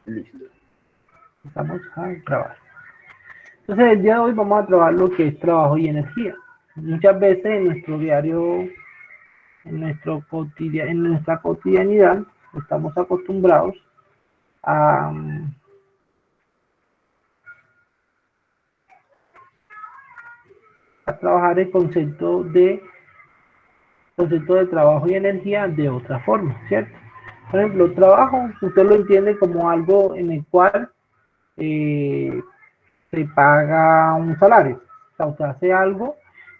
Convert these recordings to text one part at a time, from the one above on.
Listo. Empezamos a trabajar. Entonces, el día de hoy vamos a trabajar lo que es trabajo y energía. Muchas veces en nuestro diario, en nuestra cotidianidad, estamos acostumbrados a, trabajar el concepto de trabajo y energía de otra forma, ¿cierto? Por ejemplo, trabajo, usted lo entiende como algo en el cual eh, se paga un salario. O sea, usted hace algo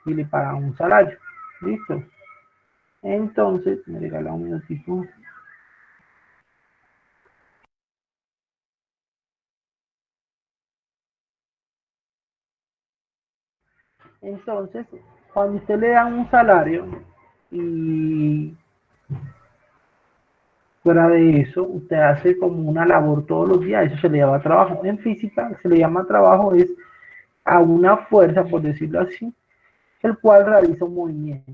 y le paga un salario. ¿Listo? Entonces, me regala un minutito. Entonces, cuando usted le da un salario y fuera de eso, usted hace como una labor todos los días, eso se le llama trabajo. En física se le llama trabajo es a una fuerza, por decirlo así, el cual realiza un movimiento.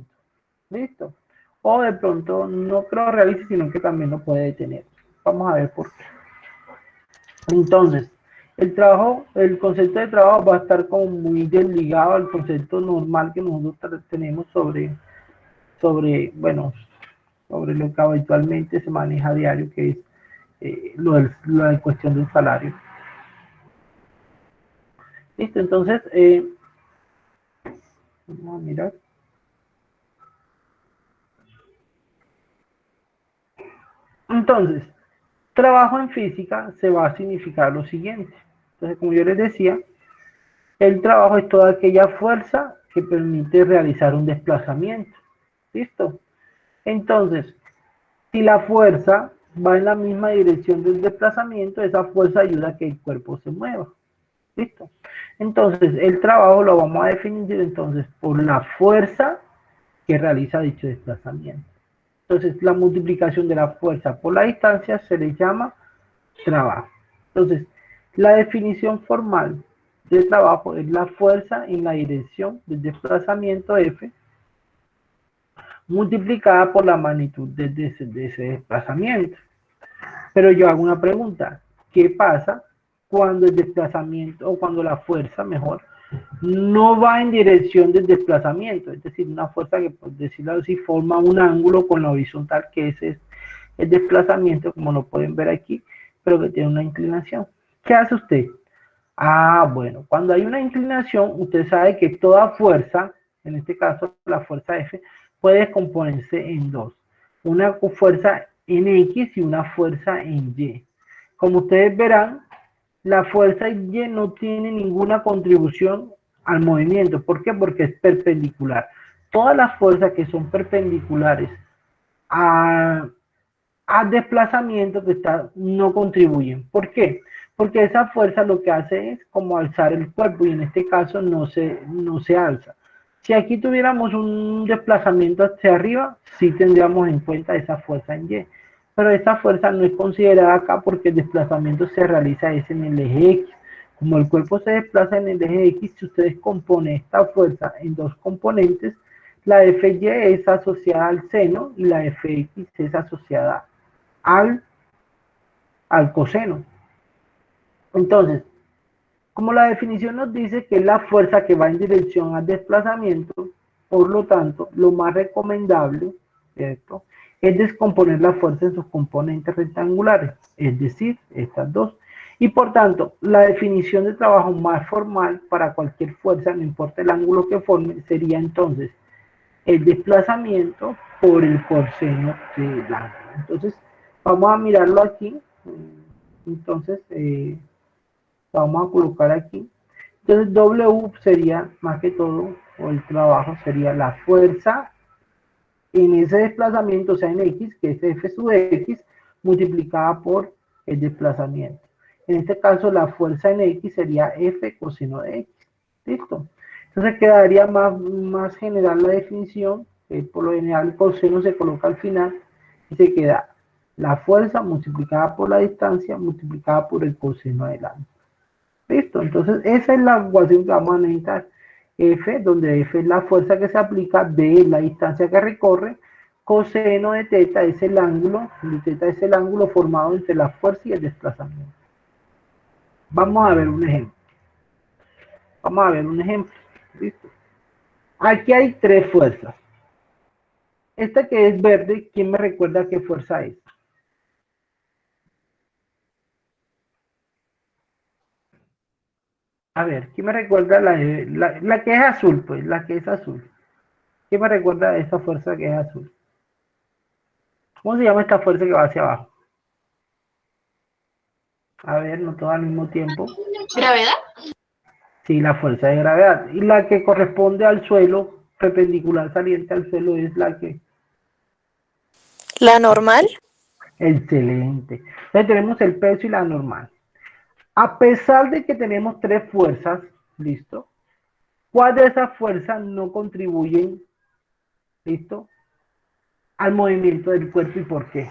¿Listo? O de pronto no que lo realice, sino que también lo puede detener. Vamos a ver por qué. Entonces, el concepto de trabajo va a estar como muy desligado al concepto normal que nosotros tenemos bueno, sobre lo que habitualmente se maneja a diario, que es la cuestión del salario. Listo, entonces, vamos a mirar. Entonces, trabajo en física se va a significar lo siguiente. Entonces, como yo les decía, el trabajo es toda aquella fuerza que permite realizar un desplazamiento. ¿Listo? Entonces, si la fuerza va en la misma dirección del desplazamiento, esa fuerza ayuda a que el cuerpo se mueva. ¿Listo? Entonces, el trabajo lo vamos a definir entonces por la fuerza que realiza dicho desplazamiento. Entonces, la multiplicación de la fuerza por la distancia se le llama trabajo. Entonces, la definición formal de trabajo es la fuerza en la dirección del desplazamiento F multiplicada por la magnitud de ese desplazamiento. Pero yo hago una pregunta, ¿qué pasa cuando el desplazamiento, o cuando la fuerza, mejor, no va en dirección del desplazamiento? Es decir, una fuerza que, por decirlo así, forma un ángulo con la horizontal, que ese es el desplazamiento, como lo pueden ver aquí, pero que tiene una inclinación. ¿Qué hace usted? Ah, bueno, cuando hay una inclinación, usted sabe que toda fuerza, en este caso la fuerza F, puede descomponerse en dos. Una fuerza en X y una fuerza en Y. Como ustedes verán, la fuerza en Y no tiene ninguna contribución al movimiento. ¿Por qué? Porque es perpendicular. Todas las fuerzas que son perpendiculares a, desplazamiento que está, no contribuyen. ¿Por qué? Porque esa fuerza lo que hace es como alzar el cuerpo y en este caso no se alza. Si aquí tuviéramos un desplazamiento hacia arriba, sí tendríamos en cuenta esa fuerza en Y. Pero esa fuerza no es considerada acá porque el desplazamiento se realiza es en el eje X. Como el cuerpo se desplaza en el eje X, si usted descompone esta fuerza en dos componentes, la Fy es asociada al seno y la Fx es asociada al, coseno. Entonces, como la definición nos dice que es la fuerza que va en dirección al desplazamiento, por lo tanto, lo más recomendable, ¿cierto?, es descomponer la fuerza en sus componentes rectangulares, es decir, estas dos. Y por tanto, la definición de trabajo más formal para cualquier fuerza, no importa el ángulo que forme, sería entonces el desplazamiento por el coseno del ángulo. Entonces, vamos a mirarlo aquí. Entonces, vamos a colocar aquí. Entonces, W sería, más que todo, o el trabajo sería la fuerza en ese desplazamiento, o sea, en X, que es F sub X, multiplicada por el desplazamiento. En este caso, la fuerza en X sería F coseno de X. ¿Listo? Entonces quedaría más general la definición. Por lo general el coseno se coloca al final y se queda la fuerza multiplicada por la distancia multiplicada por el coseno del ángulo. ¿Listo? Entonces esa es la ecuación que vamos a necesitar. F, donde F es la fuerza que se aplica, D es la distancia que recorre, coseno de teta es el ángulo, de teta es el ángulo formado entre la fuerza y el desplazamiento. Vamos a ver un ejemplo. Vamos a ver un ejemplo. ¿Listo? Aquí hay tres fuerzas. Esta que es verde, ¿quién me recuerda qué fuerza es? A ver, ¿quién me recuerda la que es azul? Pues, la que es azul. ¿Quién me recuerda esa fuerza que es azul? ¿Cómo se llama esta fuerza que va hacia abajo? A ver, no todo al mismo tiempo. ¿Gravedad? Sí, la fuerza de gravedad. Y la que corresponde al suelo, perpendicular saliente al suelo, es la que... ¿La normal? Excelente. Entonces tenemos el peso y la normal. A pesar de que tenemos tres fuerzas, ¿listo? ¿Cuál de esas fuerzas no contribuyen, ¿listo?, al movimiento del cuerpo y por qué?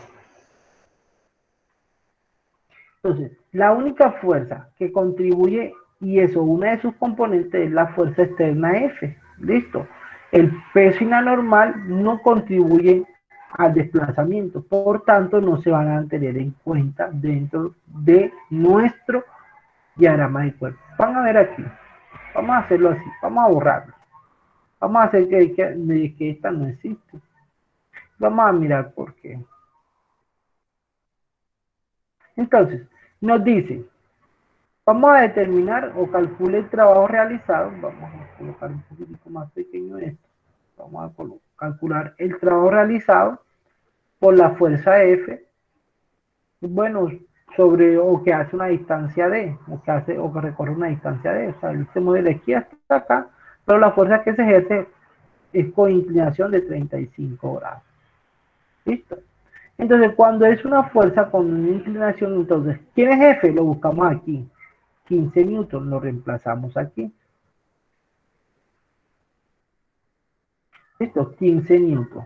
Entonces, la única fuerza que contribuye, y eso, una de sus componentes es la fuerza externa F. Listo. El peso y la normal no contribuyen al desplazamiento, por tanto, no se van a tener en cuenta dentro de nuestro diagrama de cuerpo. Van a ver aquí. Vamos a hacerlo así. Vamos a borrarlo. Vamos a hacer que esta no existe. Vamos a mirar por qué. Entonces, nos dice, vamos a determinar o calcule el trabajo realizado. Vamos a colocar un poquito más pequeño esto. Vamos a calcular el trabajo realizado por la fuerza F. Bueno, sobre o que hace una distancia D, o que recorre una distancia D. O sea, él se mueve de aquí hasta acá, pero la fuerza que se ejerce es con inclinación de 35 grados. ¿Listo? Entonces, cuando es una fuerza con una inclinación, entonces, ¿quién es F? Lo buscamos aquí. 15 newton, lo reemplazamos aquí. ¿Listo? 15 newton.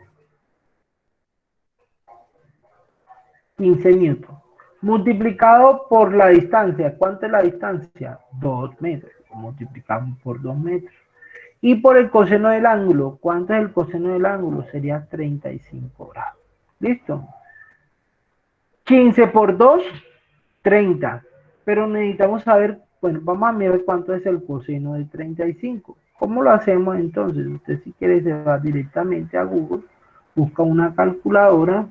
15 newton. Multiplicado por la distancia. ¿Cuánto es la distancia? 2 metros. Multiplicamos por 2 metros. Y por el coseno del ángulo. ¿Cuánto es el coseno del ángulo? Sería 35 grados. ¿Listo? 15 por 2, 30. Pero necesitamos saber, bueno, vamos a mirar cuánto es el coseno de 35. ¿Cómo lo hacemos entonces? Usted si quiere se va directamente a Google, busca una calculadora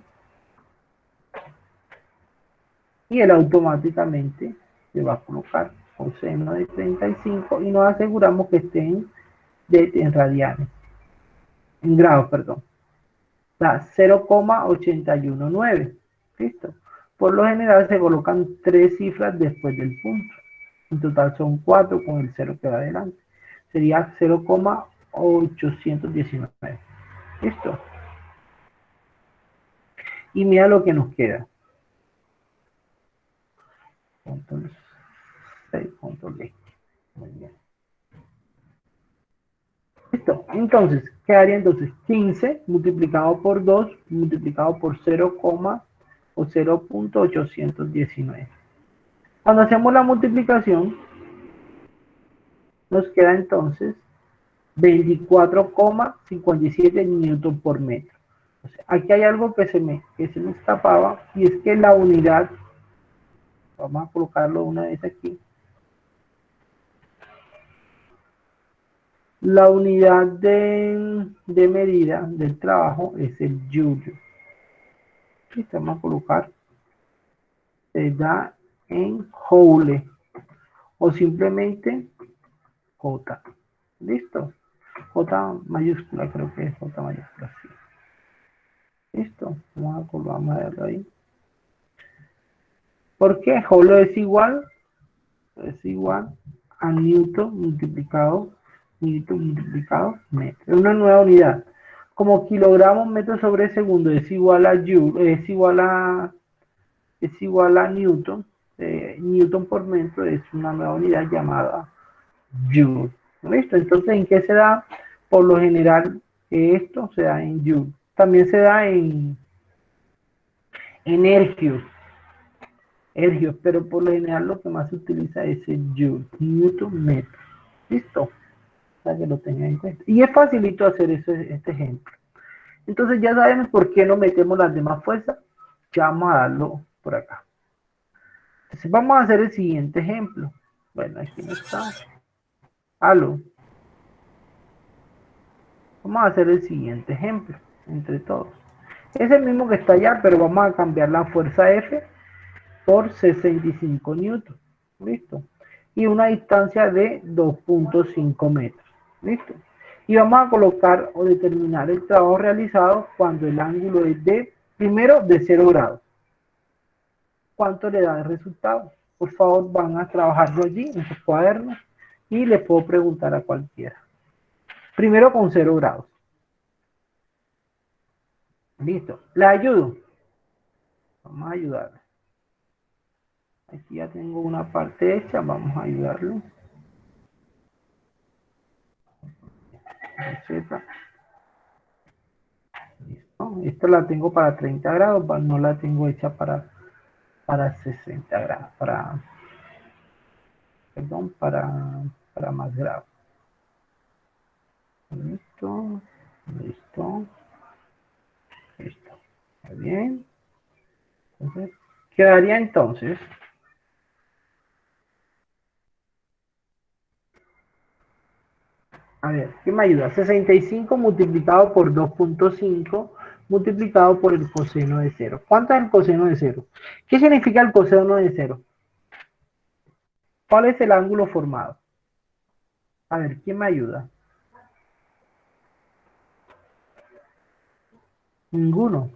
y él automáticamente se va a colocar coseno de 35 y nos aseguramos que estén en radianes, en grados, perdón. Da 0,819. ¿Listo? Por lo general se colocan 3 cifras después del punto. En total son 4 con el 0 que va adelante. Sería 0,819. ¿Listo? Y mira lo que nos queda. Control C, control D. Muy bien. Listo. Entonces, quedaría entonces 15 multiplicado por 2 multiplicado por 0, o 0,819. Cuando hacemos la multiplicación, nos queda entonces 24,57 newton por metro. O sea, aquí hay algo que se me escapaba, y es que la unidad, vamos a colocarlo una vez aquí, la unidad de medida del trabajo es el joule. Vamos a colocar, se da en joule, o simplemente J. ¿Listo? J mayúscula, creo que es J mayúscula, sí. Listo, vamos a verlo ahí. ¿Por qué? Joule es igual a newton multiplicado metro. Es una nueva unidad. Como kilogramos metros sobre segundo es igual a joule, es igual a newton. Newton por metro es una nueva unidad llamada joule. ¿Listo? Entonces, ¿en qué se da? Por lo general, esto se da en joule. También se da en ergios, pero por lo general lo que más se utiliza es el joule, newton metro. ¿Listo? Para que lo tengan en cuenta. Y es facilito hacer este ejemplo. Entonces ya sabemos por qué no metemos las demás fuerzas. Ya vamos a darlo por acá. Entonces vamos a hacer el siguiente ejemplo. Bueno, aquí no está. Aló. Vamos a hacer el siguiente ejemplo entre todos. Es el mismo que está allá, pero vamos a cambiar la fuerza F por 65 newton. ¿Listo? Y una distancia de 2.5 metros. ¿Listo? Y vamos a colocar o determinar el trabajo realizado cuando el ángulo es de, primero, de 0 grados. ¿Cuánto le da el resultado? Por favor, van a trabajarlo allí en sus cuadernos y le puedo preguntar a cualquiera. Primero con 0 grados. Listo. ¿Le ayudo? Vamos a ayudarle. Aquí ya tengo una parte hecha, vamos a ayudarlo. Receta. Listo. Esta la tengo para 30 grados, no la tengo hecha para 60 grados, perdón, para más grados. Listo, listo, listo. Muy bien. Entonces, quedaría entonces, a ver, ¿qué me ayuda? 65 multiplicado por 2.5 multiplicado por el coseno de 0. ¿Cuánto es el coseno de 0? ¿Qué significa el coseno de 0? ¿Cuál es el ángulo formado? A ver, ¿quién me ayuda? Ninguno.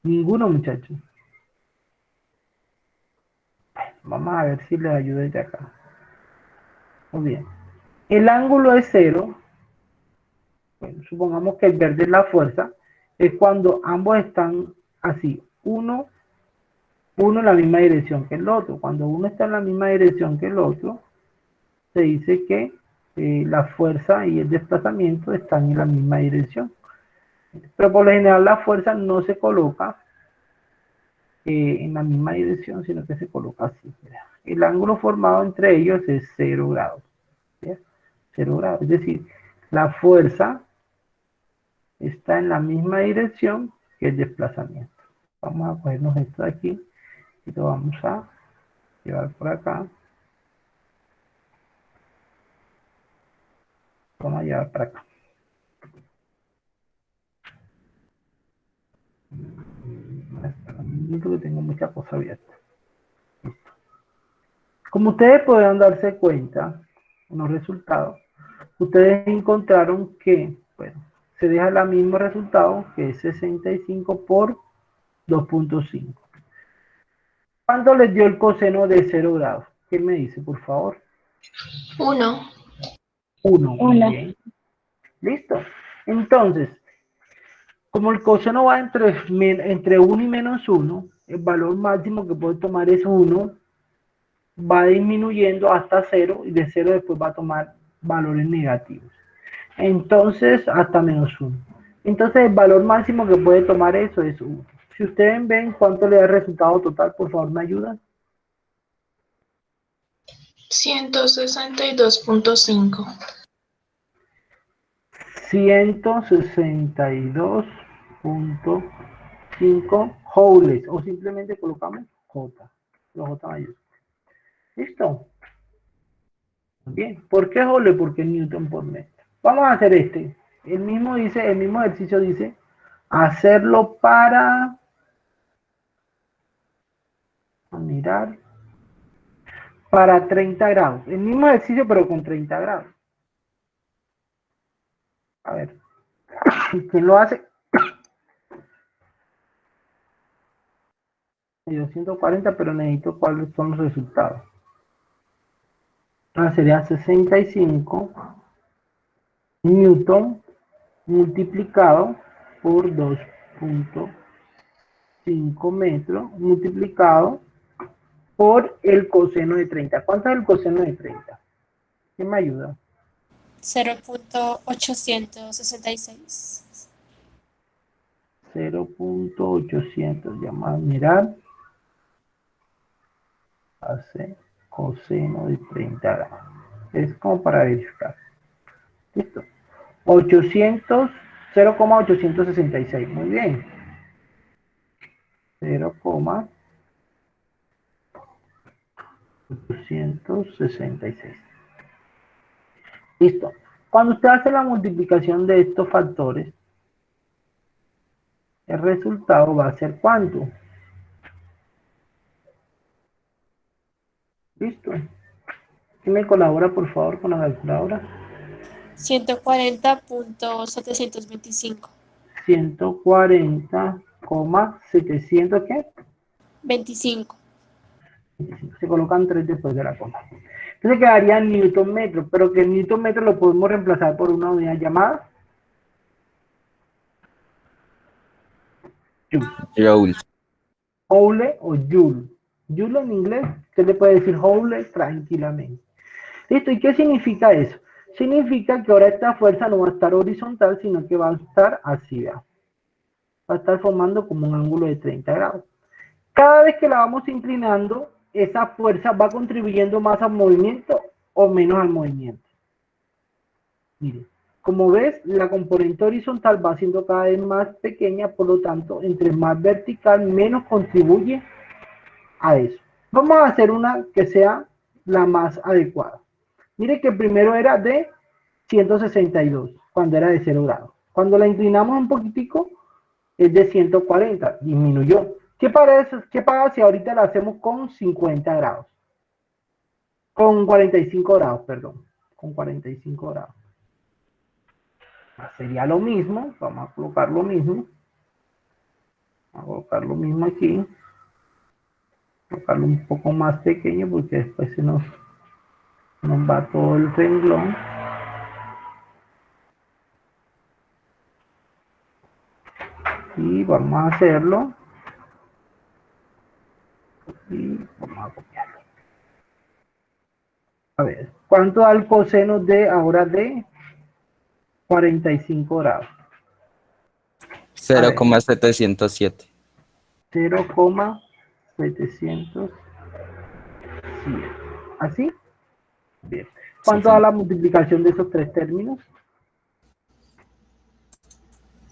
Ninguno, muchachos. Vamos a ver si les ayuda desde acá. Muy bien. El ángulo es 0. Bueno, supongamos que el verde es la fuerza. Es cuando ambos están así. Uno en la misma dirección que el otro. Cuando uno está en la misma dirección que el otro, se dice que la fuerza y el desplazamiento están en la misma dirección. Pero por lo general la fuerza no se coloca en la misma dirección, sino que se coloca así. El ángulo formado entre ellos es 0 grados. ¿Sí? 0 grados. Es decir, la fuerza está en la misma dirección que el desplazamiento. Vamos a cogernos esto de aquí y lo vamos a llevar por acá. Vamos a llevar para acá. Que tengo mucha cosa abierta. Listo. Como ustedes podrán darse cuenta en los resultados, ustedes encontraron que, bueno, se deja el mismo resultado que es 65 por 2.5. ¿Cuánto les dio el coseno de 0 grados? ¿Qué me dice, por favor? 1. 1. Muy bien. Listo. Entonces, como el coseno va entre 1 y menos 1, el valor máximo que puede tomar es 1, va disminuyendo hasta 0 y de 0 después va a tomar valores negativos. Entonces, hasta menos 1. Entonces, el valor máximo que puede tomar eso es 1. Si ustedes ven cuánto le da el resultado total, por favor, ¿me ayudan? 162.5. 162.5 joules, o simplemente colocamos J, los J mayúsculos. ¿Listo? Bien, ¿por qué joule? Porque es Newton por metro. Vamos a hacer este. El mismo ejercicio dice hacerlo para mirar para 30 grados. El mismo ejercicio pero con 30 grados. A ver, ¿quién lo hace? Yo 140, pero necesito cuáles son los resultados. Sería 65 newton multiplicado por 2.5 metros multiplicado por el coseno de 30. ¿Cuánto es el coseno de 30? ¿Quién me ayuda? 0.866. 0.800. Ya vamos a mirar. Hace coseno de 30 grados. Es como para verificar. Listo. 0,866. Muy bien. 0,866. 266. Listo. Cuando usted hace la multiplicación de estos factores, el resultado va a ser ¿cuánto? Listo. ¿Quién me colabora, por favor, con la calculadora? 140.725. 140,700, ¿qué? 25. Se colocan 3 después de la coma. Entonces quedaría Newton metro, pero que el Newton metro lo podemos reemplazar por una unidad llamada Joule. Joules. Joule o Joule. Joule en inglés, usted le puede decir Joule tranquilamente. Listo, ¿y qué significa eso? Significa que ahora esta fuerza no va a estar horizontal, sino que va a estar así, ¿verdad? Va a estar formando como un ángulo de 30 grados. Cada vez que la vamos inclinando, esa fuerza va contribuyendo más al movimiento o menos al movimiento. Mire, como ves, la componente horizontal va siendo cada vez más pequeña, por lo tanto, entre más vertical, menos contribuye a eso. Vamos a hacer una que sea la más adecuada. Mire que primero era de 162, cuando era de 0 grados. Cuando la inclinamos un poquitico, es de 140, disminuyó. ¿Qué pasa si ahorita la hacemos con 50 grados? Con 45 grados, perdón. Con 45 grados. Sería lo mismo, vamos a colocar lo mismo. Vamos a colocar lo mismo aquí. Colocarlo un poco más pequeño porque después se nos va todo el renglón. Y vamos a hacerlo. Y vamos a copiarlo. A ver, ¿cuánto da el coseno de ahora de 45 grados? 0,707. 0,707. ¿Así? Bien. Sí, ¿Cuánto da la multiplicación de esos tres términos?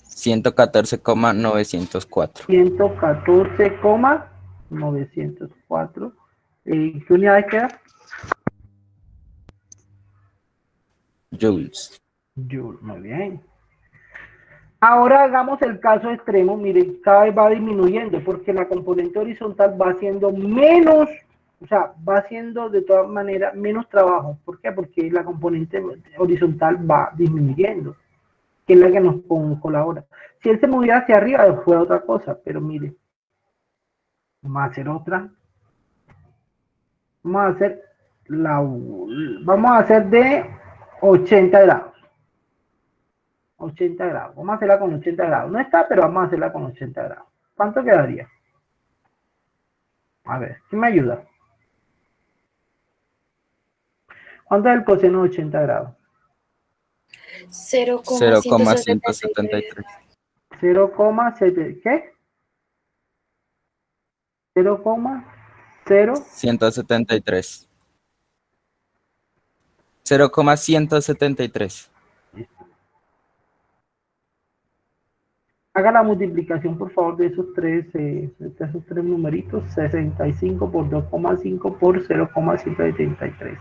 114,904. 114,904. ¿Qué unidades queda? Joules. Joule, muy bien. Ahora hagamos el caso extremo, miren, cada vez va disminuyendo porque la componente horizontal va haciendo menos, o sea, va haciendo de todas maneras menos trabajo. ¿Por qué? Porque la componente horizontal va disminuyendo, que es la que nos colabora. Si él se moviera hacia arriba, fue otra cosa, pero mire, vamos a hacer otra. Vamos a hacer de 80 grados. 80 grados. Vamos a hacerla con 80 grados. No está, pero vamos a hacerla con 80 grados. ¿Cuánto quedaría? A ver, ¿quién me ayuda? ¿Cuánto es el coseno de 80 grados? 0,173. 0,7, ¿qué? 0,0. 173. 0,173. Haga la multiplicación, por favor, de esos tres numeritos. 65 por 2,5 por 0,173.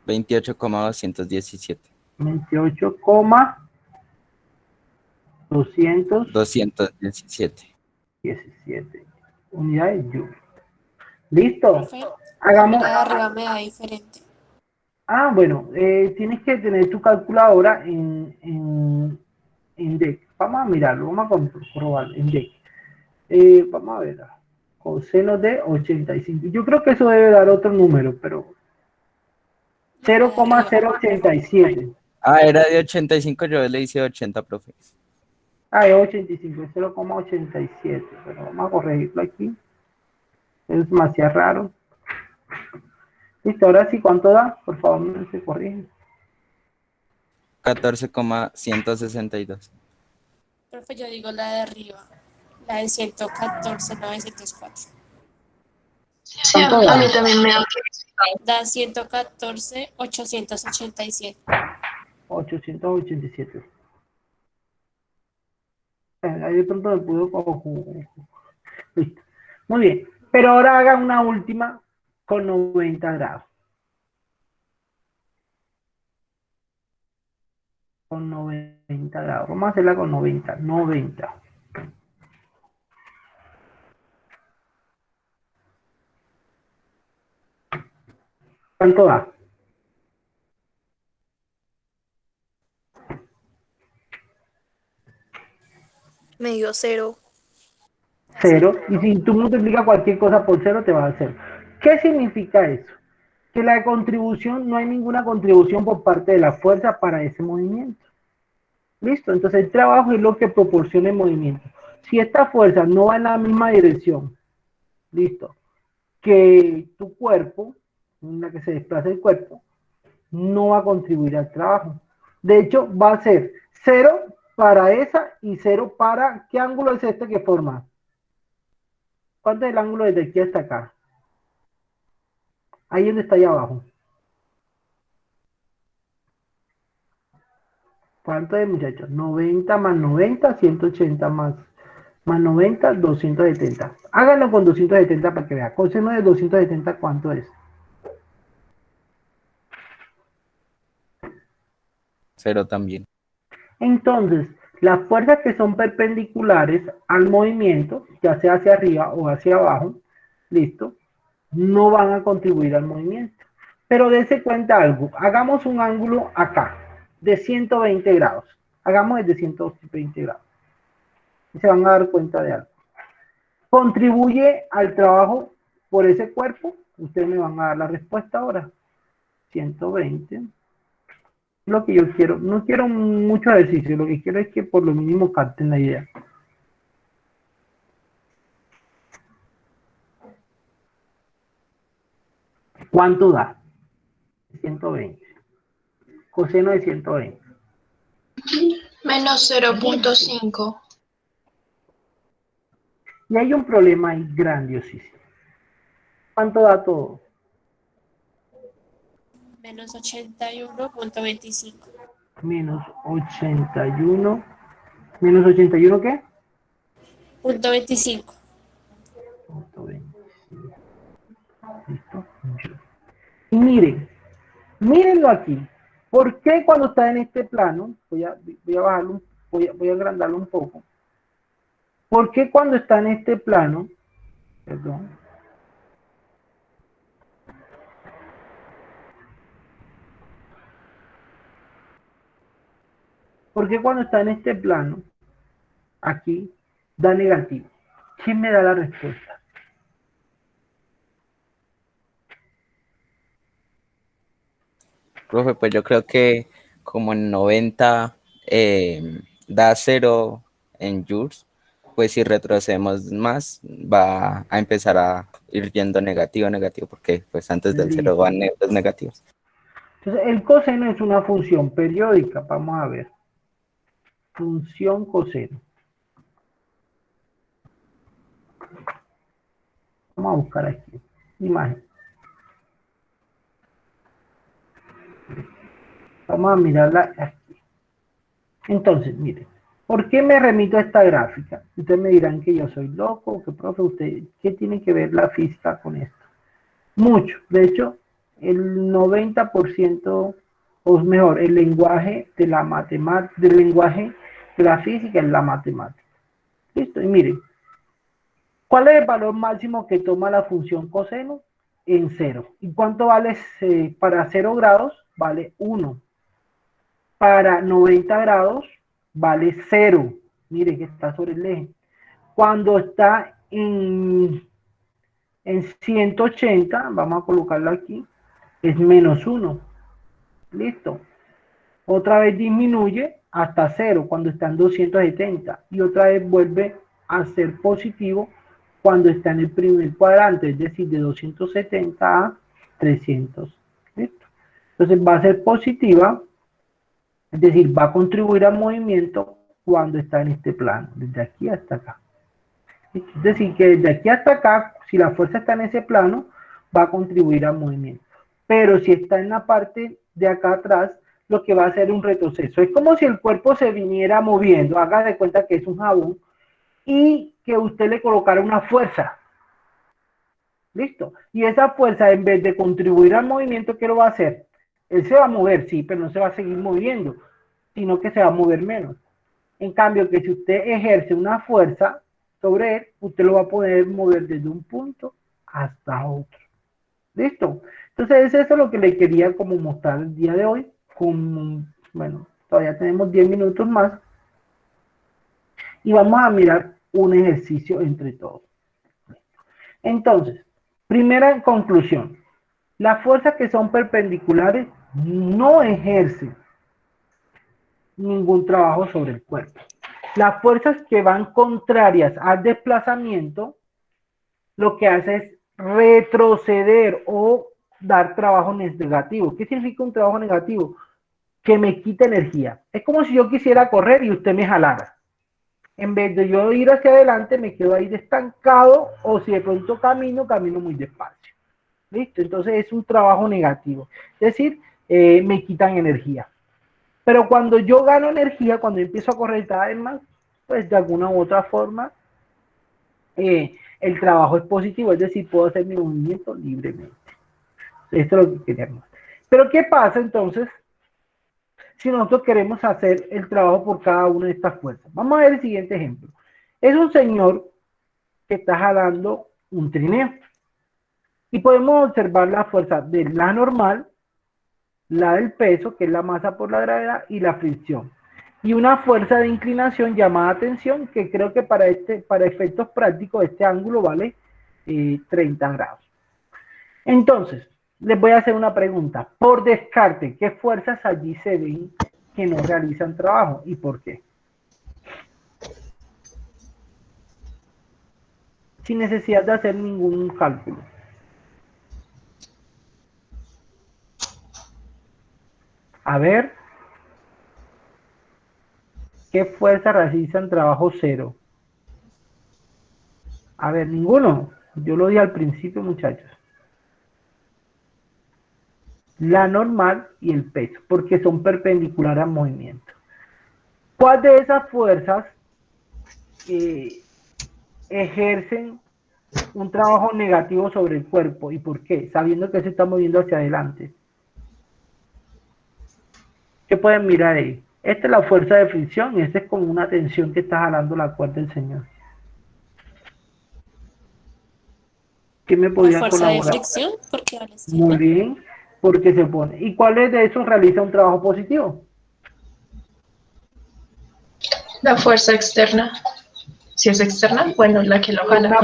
28,217. 28,217 unidades Joule. ¿Listo? Profe, Hagamos. la de arriba me da diferente. Ah, bueno, tienes que tener tu calculadora en DEC. Vamos a mirarlo, vamos a comprobarlo en DEC. Vamos a ver. Coseno de 85. Yo creo que eso debe dar otro número, pero 0,087. Ah, era de 85, yo le hice 80, profe. Ah, es 85, es 0,87. Pero vamos a corregirlo aquí. Es demasiado raro. Listo, ahora sí, ¿cuánto da? Por favor, no se corrige. 14,162. Profe, yo digo la de arriba. La de 114.904. Sí, a mí también me da. Da 114.887. 887. Ahí de pronto me pudo. Listo. Muy bien. Pero ahora hagan una última con 90 grados. Con 90 grados. Vamos a hacerla con 90. 90. ¿Cuánto da? Me dio 0. 0. Y si tú multiplicas cualquier cosa por 0, te va a dar 0. ¿Qué significa eso? Que la contribución, no hay ninguna contribución por parte de la fuerza para ese movimiento. ¿Listo? Entonces el trabajo es lo que proporciona el movimiento. Si esta fuerza no va en la misma dirección, ¿listo?, que tu cuerpo, en la que se desplaza el cuerpo, no va a contribuir al trabajo. De hecho, va a ser 0 para esa y 0 para... ¿Qué ángulo es este que forma? ¿Cuánto es el ángulo desde aquí hasta acá? Ahí donde está ahí abajo. ¿Cuánto es, muchachos? 90 más 90, 180 más 90, 270. Háganlo con 270 para que vean. Coseno de 270, ¿cuánto es? 0 también. Entonces, las fuerzas que son perpendiculares al movimiento, ya sea hacia arriba o hacia abajo, ¿listo?, no van a contribuir al movimiento. Pero dése cuenta algo. Hagamos un ángulo acá, de 120 grados. Hagamos el de 120 grados. Y se van a dar cuenta de algo. ¿Contribuye al trabajo por ese cuerpo? Ustedes me van a dar la respuesta ahora. 120. Lo que yo quiero. No quiero mucho ejercicio. Lo que quiero es que por lo mínimo capten la idea. ¿Cuánto da? 120. Coseno de 120. Menos 0.5. Y hay un problema ahí grandiosísimo. ¿Cuánto da todo? Menos 81.25. Menos 81. ¿Menos 81 qué? Punto 25. Punto 25. ¿Listo? Y mírenlo aquí. ¿Por qué cuando está en este plano, voy a bajarlo, voy a agrandarlo un poco? ¿Por qué cuando está en este plano, perdón, ¿por qué cuando está en este plano, aquí, da negativo? ¿Quién me da la respuesta? Profe, pues yo creo que como en 90 da 0 en joules, pues si retrocedemos más va a empezar a ir yendo negativo, negativo, porque pues antes del 0 Listo. van los negativos. Entonces, el coseno es una función periódica. Vamos a ver. Función coseno. Vamos a buscar aquí. Imagen. Vamos a mirarla aquí. Entonces, miren. ¿Por qué me remito a esta gráfica? Ustedes me dirán que yo soy loco, que profe, usted, ¿qué tiene que ver la física con esto? Mucho. De hecho, el 90%, o mejor, el lenguaje de la matemática, del lenguaje de la física es la matemática. Listo, y miren, ¿cuál es el valor máximo que toma la función coseno? En 0. ¿Y cuánto vale para 0 grados? Vale 1. Para 90 grados vale 0. Mire que está sobre el eje. Cuando está en 180, vamos a colocarlo aquí, es menos 1. Listo. Otra vez disminuye hasta 0 cuando está en 270. Y otra vez vuelve a ser positivo cuando está en el primer cuadrante, es decir, de 270 a 300. ¿Listo? Entonces va a ser positiva, es decir, va a contribuir al movimiento cuando está en este plano, desde aquí hasta acá. ¿Listo? Es decir, que desde aquí hasta acá, si la fuerza está en ese plano, va a contribuir al movimiento. Pero si está en la parte de acá atrás, lo que va a hacer un retroceso. Es como si el cuerpo se viniera moviendo. Haga de cuenta que es un jabón y que usted le colocara una fuerza. ¿Listo? Y esa fuerza, en vez de contribuir al movimiento, ¿qué lo va a hacer? Él se va a mover, sí, pero no se va a seguir moviendo, sino que se va a mover menos. En cambio, que si usted ejerce una fuerza sobre él, usted lo va a poder mover desde un punto hasta otro. ¿Listo? Entonces, eso es lo que le quería como mostrar el día de hoy. Bueno, todavía tenemos 10 minutos más. Y vamos a mirar un ejercicio entre todos. Entonces, primera conclusión. Las fuerzas que son perpendiculares no ejercen ningún trabajo sobre el cuerpo. Las fuerzas que van contrarias al desplazamiento, lo que hace es retroceder o dar trabajo negativo. ¿Qué significa un trabajo negativo? Que me quita energía. Es como si yo quisiera correr y usted me jalara. En vez de yo ir hacia adelante, me quedo ahí estancado, o si de pronto camino muy despacio. ¿Listo? Entonces es un trabajo negativo. Es decir, me quitan energía. Pero cuando yo gano energía, cuando empiezo a correr cada vez más, pues de alguna u otra forma, el trabajo es positivo, es decir, puedo hacer mi movimiento libremente. Esto es lo que queremos. Pero ¿qué pasa entonces si nosotros queremos hacer el trabajo por cada una de estas fuerzas? Vamos a ver el siguiente ejemplo. Es un señor que está jalando un trineo. Y podemos observar la fuerza de la normal, la del peso, que es la masa por la gravedad, y la fricción. Y una fuerza de inclinación llamada tensión, que creo que para efectos prácticos este ángulo vale 30 grados. Entonces, les voy a hacer una pregunta. Por descarte, ¿qué fuerzas allí se ven que no realizan trabajo y por qué? Sin necesidad de hacer ningún cálculo. A ver, ¿qué fuerza realizan trabajo cero? A ver, ninguno. Yo lo di al principio, muchachos. La normal y el peso, porque son perpendiculares al movimiento. ¿Cuál de esas fuerzas ejercen un trabajo negativo sobre el cuerpo? ¿Y por qué? Sabiendo que se está moviendo hacia adelante. ¿Qué pueden mirar ahí? Esta es la fuerza de fricción y esta es como una tensión que está jalando la cuerda del señor. ¿Qué me podría colaborar? ¿La fuerza de fricción? Porque muy bien, porque se pone. ¿Y cuáles de esos realiza un trabajo positivo? La fuerza externa. Si es externa, bueno, la que lo jala.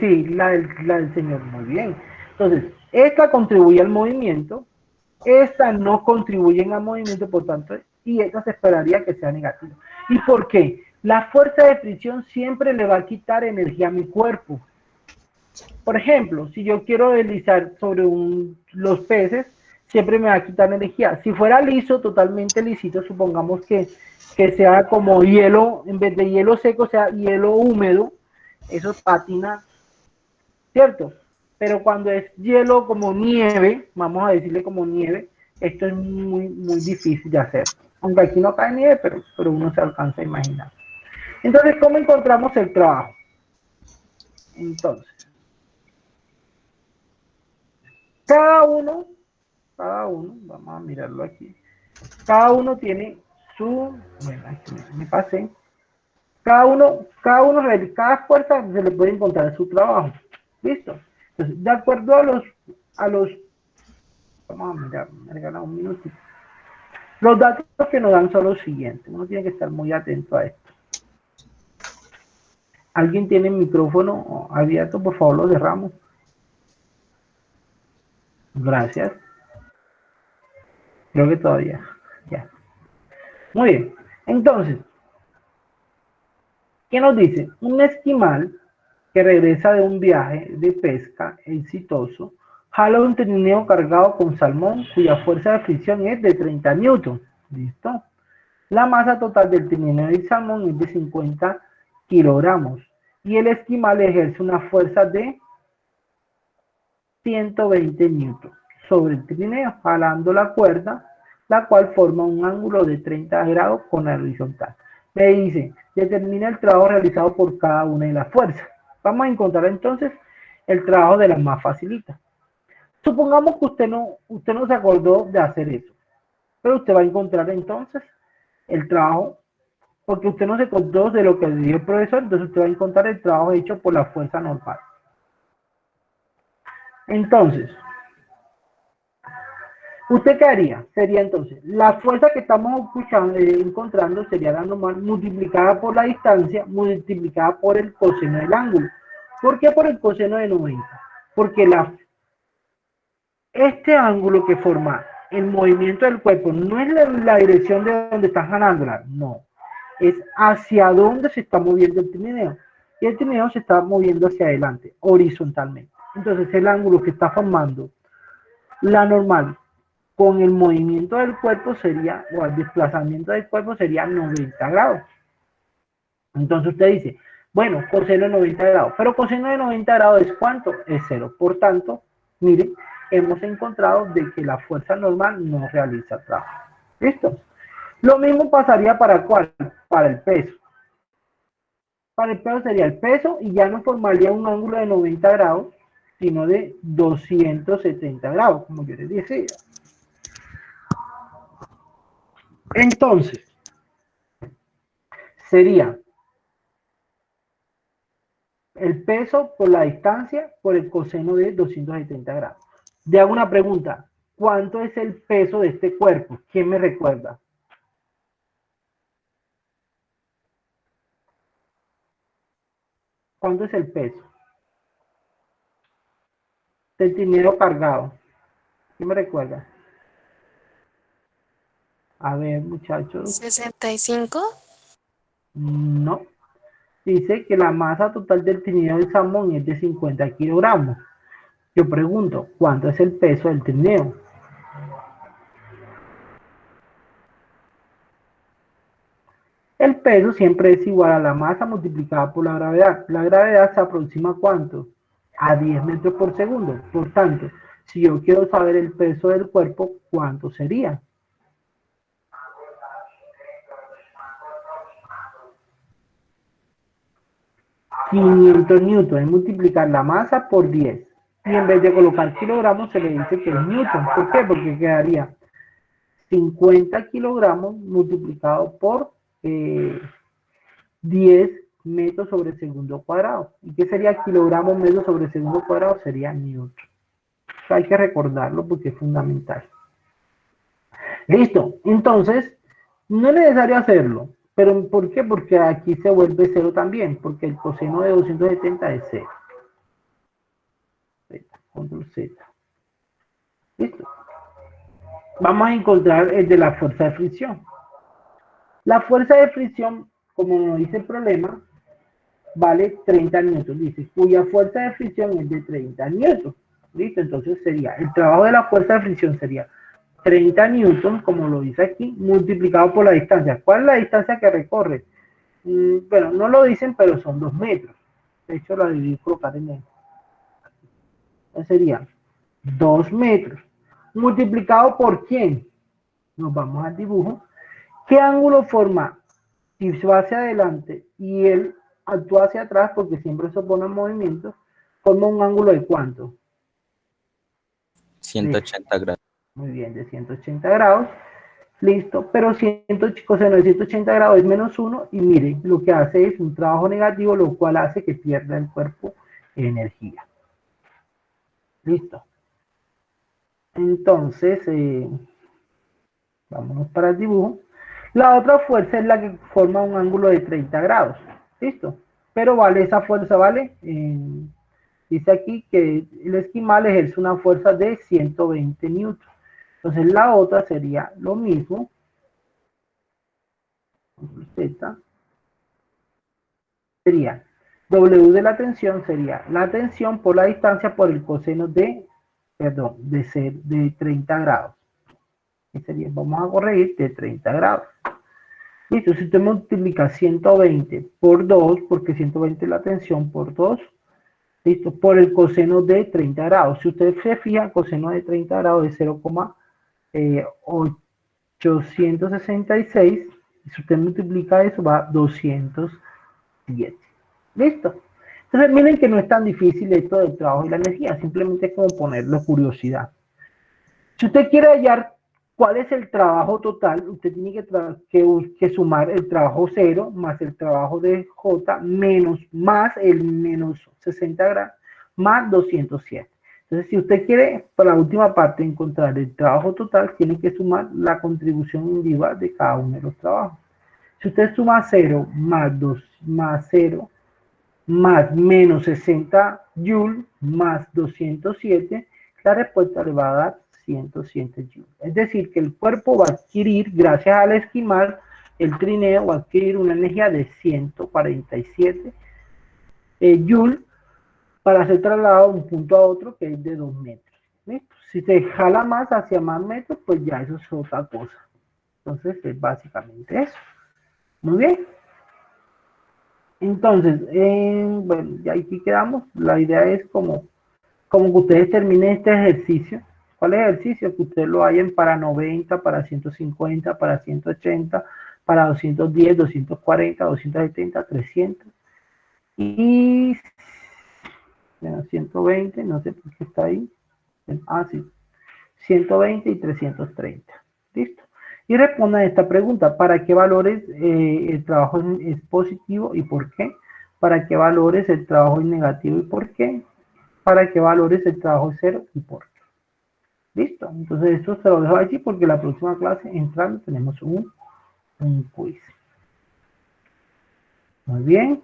Sí, la del señor. Muy bien. Entonces, esta contribuye al movimiento. Estas no contribuyen al movimiento, por tanto, y esta se esperaría que sea negativa. ¿Y por qué? La fuerza de fricción siempre le va a quitar energía a mi cuerpo. Por ejemplo, si yo quiero deslizar sobre los peces, siempre me va a quitar energía. Si fuera liso, totalmente lisito, supongamos que sea como hielo, en vez de hielo seco, sea hielo húmedo, eso patina, ¿cierto? Pero cuando es hielo como nieve, vamos a decirle como nieve, esto es muy difícil de hacer. Aunque aquí no cae nieve, pero uno se alcanza a imaginar. Entonces, ¿cómo encontramos el trabajo? Entonces, cada uno, vamos a mirarlo aquí, cada uno tiene su, bueno, aquí me pasé, cada fuerza se le puede encontrar su trabajo. ¿Listo? Entonces, de acuerdo a los vamos a mirar, me regala un minutito. Los datos que nos dan son los siguientes. Uno tiene que estar muy atento a esto. ¿Alguien tiene el micrófono abierto? Por favor, lo cerramos. Gracias. Creo que todavía. Ya. Muy bien. Entonces, ¿qué nos dice? Un esquimal que regresa de un viaje de pesca exitoso, jala un trineo cargado con salmón cuya fuerza de fricción es de 30 newtons. ¿Listo? La masa total del trineo y salmón es de 50 kilogramos y el esquimal ejerce una fuerza de 120 newtons sobre el trineo, jalando la cuerda, la cual forma un ángulo de 30 grados con la horizontal. Me dice, determina el trabajo realizado por cada una de las fuerzas. Vamos a encontrar entonces el trabajo de la más facilita. Supongamos que usted no se acordó de hacer eso, pero usted va a encontrar entonces el trabajo, porque usted no se acordó de lo que le dio el profesor, entonces usted va a encontrar el trabajo hecho por la fuerza normal. Entonces, ¿usted qué haría? Sería entonces, la fuerza que estamos encontrando sería la normal multiplicada por la distancia, multiplicada por el coseno del ángulo. ¿Por qué por el coseno de 90? Porque este ángulo que forma el movimiento del cuerpo no es la dirección de donde está jalándola, no. Es hacia dónde se está moviendo el trineo. Y el trineo se está moviendo hacia adelante, horizontalmente. Entonces el ángulo que está formando la normal con el movimiento del cuerpo sería, o el desplazamiento del cuerpo sería 90 grados. Entonces usted dice, bueno, coseno de 90 grados, pero coseno de 90 grados es ¿cuánto? Es 0. Por tanto, mire, hemos encontrado de que la fuerza normal no realiza trabajo. ¿Listo? Lo mismo pasaría para ¿cuál? Para el peso. Para el peso sería el peso y ya no formaría un ángulo de 90 grados, sino de 270 grados, como yo les decía. Entonces, sería el peso por la distancia por el coseno de 270 grados. Le hago una pregunta. ¿Cuánto es el peso de este cuerpo? ¿Quién me recuerda? ¿Cuánto es el peso del trineo cargado? ¿Quién me recuerda? A ver, muchachos. 65. No. Dice que la masa total del trineo de salmón es de 50 kilogramos. Yo pregunto, ¿cuánto es el peso del trineo? El peso siempre es igual a la masa multiplicada por la gravedad. La gravedad se aproxima ¿a cuánto? A 10 metros por segundo. Por tanto, si yo quiero saber el peso del cuerpo, ¿cuánto sería? $500 newton, es multiplicar la masa por 10. Y en vez de colocar kilogramos, se le dice que es newton. ¿Por qué? Porque quedaría 50 kilogramos multiplicado por 10 metros sobre segundo cuadrado. ¿Y qué sería kilogramos metros sobre segundo cuadrado? Sería newton. O sea, hay que recordarlo porque es fundamental. Listo. Entonces, no es necesario hacerlo. ¿Pero por qué? Porque aquí se vuelve 0 también, porque el coseno de 270 es 0. Control Z. Listo. Vamos a encontrar el de la fuerza de fricción. La fuerza de fricción, como nos dice el problema, vale 30 newton. Dice, cuya fuerza de fricción es de 30 newton. Listo, entonces sería, el trabajo de la fuerza de fricción sería 30 newton, como lo dice aquí, multiplicado por la distancia. ¿Cuál es la distancia que recorre? Bueno, no lo dicen, pero son 2 metros. De hecho, la debí colocar en el. Entonces sería 2 metros. ¿Multiplicado por quién? Nos vamos al dibujo. ¿Qué ángulo forma? Si se va hacia adelante y él actúa hacia atrás, porque siempre se opone en movimiento, forma un ángulo de ¿cuánto? 180 grados. Muy bien, de 180 grados. Listo, pero coseno de 180 grados es menos 1 y miren, lo que hace es un trabajo negativo, lo cual hace que pierda el cuerpo energía. Listo. Entonces, vámonos para el dibujo. La otra fuerza es la que forma un ángulo de 30 grados. Listo. Pero vale, esa fuerza vale, dice aquí que el esquimal ejerce una fuerza de 120 newton. Entonces la otra sería lo mismo. Z. Sería W de la tensión, sería la tensión por la distancia por el coseno de, de 30 grados. ¿Qué sería? Vamos a corregir de 30 grados. Listo, si usted multiplica 120 por 2, porque 120 es la tensión por 2, listo, por el coseno de 30 grados. Si usted se fija, el coseno de 30 grados es 0,866. Si usted multiplica eso, va a 207. ¿Listo? Entonces, miren que no es tan difícil esto del trabajo y la energía, simplemente es como ponerle curiosidad. Si usted quiere hallar cuál es el trabajo total, usted tiene que sumar el trabajo 0 más el trabajo de J más el menos 60 grados más 207. Entonces, si usted quiere, para la última parte, encontrar el trabajo total, tiene que sumar la contribución individual de cada uno de los trabajos. Si usted suma 0 más 2 más 0 más menos 60 joules más 207, la respuesta le va a dar 107 joules. Es decir, que el cuerpo va a adquirir, gracias al esquimal, el trineo va a adquirir una energía de 147 joules para ser trasladado de un punto a otro que es de 2 metros. ¿Listo? Si se jala más hacia más metros, pues ya eso es otra cosa. Entonces, es básicamente eso. Muy bien. Entonces, bueno, ya aquí quedamos. La idea es como que ustedes terminen este ejercicio. ¿Cuál ejercicio? Que ustedes lo hayan para 90, para 150, para 180, para 210, 240, 270, 300. Y 120, no sé por qué está ahí. Ah, sí. 120 y 330. ¿Listo? Y respondan esta pregunta. ¿Para qué valores el trabajo es positivo y por qué? ¿Para qué valores el trabajo es negativo y por qué? ¿Para qué valores el trabajo es 0 y por qué? ¿Listo? Entonces esto se lo dejo aquí porque la próxima clase entrando tenemos un quiz. Muy bien.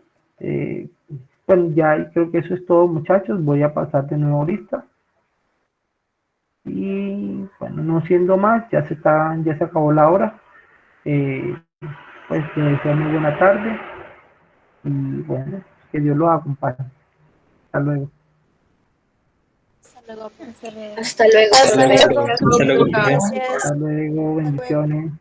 Bueno, ya creo que eso es todo, muchachos. Voy a pasar de nuevo lista. Y bueno, no siendo más, ya se acabó la hora. Pues que sea muy buena tarde. Y bueno, que Dios los acompañe. Hasta luego. Hasta luego, profe. Hasta luego. Hasta luego. Hasta luego. Gracias. Hasta luego, bendiciones.